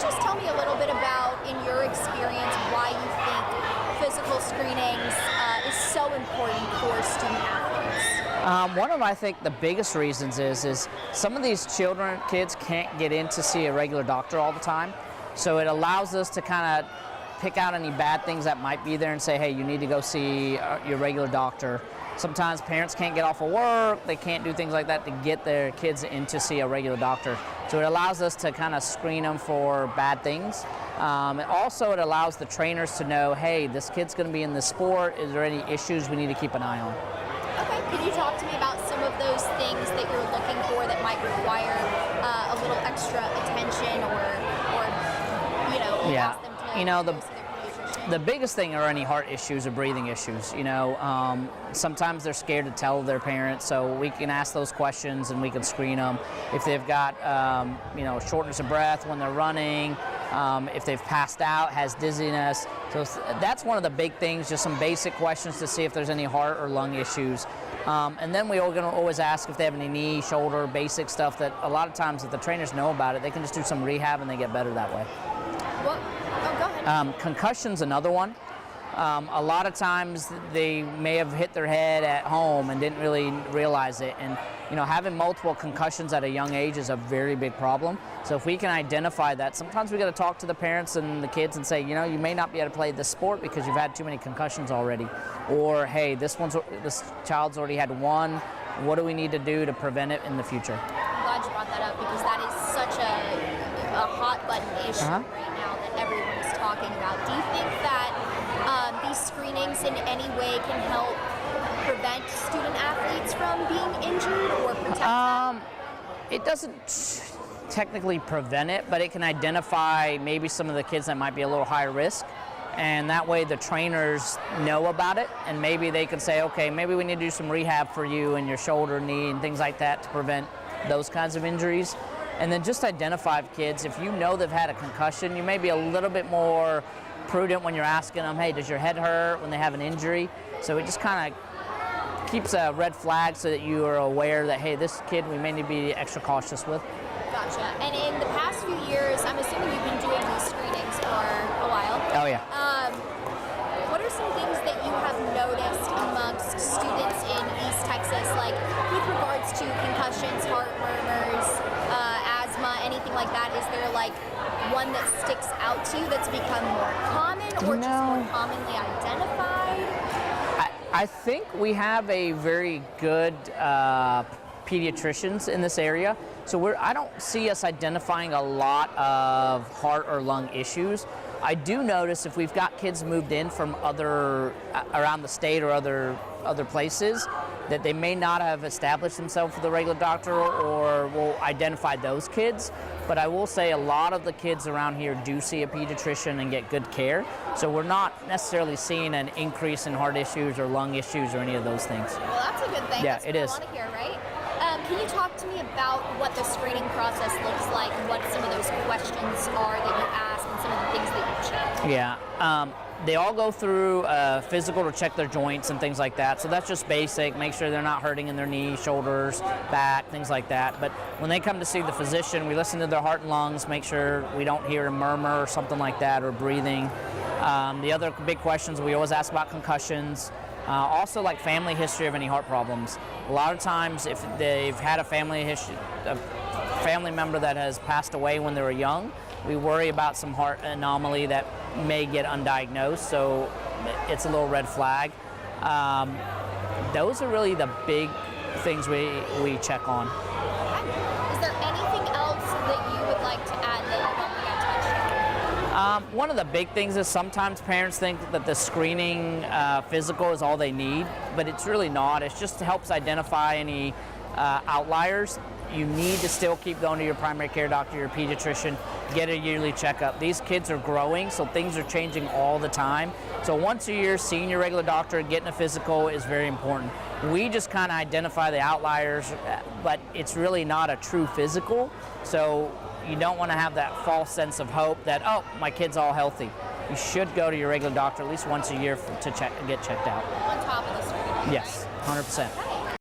just tell me a little bit about, in your experience, why you think physical screenings is so important for student athletes? One of, I think, the biggest reasons is some of these kids can't get in to see a regular doctor all the time. So it allows us to kind of pick out any bad things that might be there and say, hey, you need to go see your regular doctor. Sometimes parents can't get off of work, they can't do things like that to get their kids in to see a regular doctor. So it allows us to kind of screen them for bad things. And also it allows the trainers to know, hey, this kid's going to be in this sport. Is there any issues we need to keep an eye on? Okay, could you talk to me about some of those things that you're looking for that might require a little extra attention or ask them to go see their pediatrician? The biggest thing are any heart issues or breathing issues. Sometimes they're scared to tell their parents, so we can ask those questions and we can screen them. If they've got, shortness of breath when they're running, if they've passed out, has dizziness. So that's one of the big things, just some basic questions to see if there's any heart or lung issues. And then we're going to always ask if they have any knee, shoulder, basic stuff that a lot of times if the trainers know about it, they can just do some rehab and they get better that way. What? Oh, go ahead. Concussion's another one. A lot of times they may have hit their head at home and didn't really realize it. And having multiple concussions at a young age is a very big problem. So if we can identify that, sometimes we got to talk to the parents and the kids and say, you may not be able to play this sport because you've had too many concussions already. Or, hey, this child's already had one. What do we need to do to prevent it in the future? I'm glad you brought that up because that is such a hot button issue right now that everyone is talking about. Do you think that these screenings in any way can help prevent student athletes from being injured or protect them? It doesn't technically prevent it, but it can identify maybe some of the kids that might be a little higher risk. And that way the trainers know about it, and maybe they can say, okay, maybe we need to do some rehab for you and your shoulder, knee, and things like that to prevent those kinds of injuries. And then just identify kids. If you know they've had a concussion, you may be a little bit more prudent when you're asking them, hey, does your head hurt when they have an injury? So it just kind of keeps a red flag so that you are aware that, hey, this kid we may need to be extra cautious with. Gotcha. And in the past few years, I'm assuming you've been doing these screenings for a while. Oh, yeah. What are some things that you have noticed amongst students in East Texas, like with regards to concussions, heart murmurs, asthma, anything like that? Is there like one that sticks out to you that's become more common or just more commonly identified? I think we have a very good pediatricians in this area. So I don't see us identifying a lot of heart or lung issues. I do notice if we've got kids moved in from around the state or other places, that they may not have established themselves with a regular doctor, or we'll identify those kids. But I will say a lot of the kids around here do see a pediatrician and get good care. So we're not necessarily seeing an increase in heart issues or lung issues or any of those things. Well, that's a good thing. Yeah, that's it is. What I want to hear, right? Can you talk to me about what the screening process looks like, what some of those questions are that you ask, and some of the things that you check? Yeah. They all go through physical to check their joints and things like that. So that's just basic, make sure they're not hurting in their knees, shoulders, back, things like that. But when they come to see the physician, we listen to their heart and lungs, make sure we don't hear a murmur or something like that, or breathing. The other big questions we always ask about concussions. Also, like family history of any heart problems. A lot of times if they've had a family member that has passed away when they were young, we worry about some heart anomaly that may get undiagnosed, so it's a little red flag. Those are really the big things we check on. Is there anything else that you would like to add that I don't think I touched on? One of the big things is sometimes parents think that the screening physical is all they need, but it's really not. It just helps identify any outliers. You need to still keep going to your primary care doctor, your pediatrician, get a yearly checkup. These kids are growing, so things are changing all the time. So once a year, seeing your regular doctor, getting a physical is very important. We just kind of identify the outliers, but it's really not a true physical. So you don't want to have that false sense of hope that, oh, my kid's all healthy. You should go to your regular doctor at least once a year to get checked out. On top of the screening, yes, right? 100%.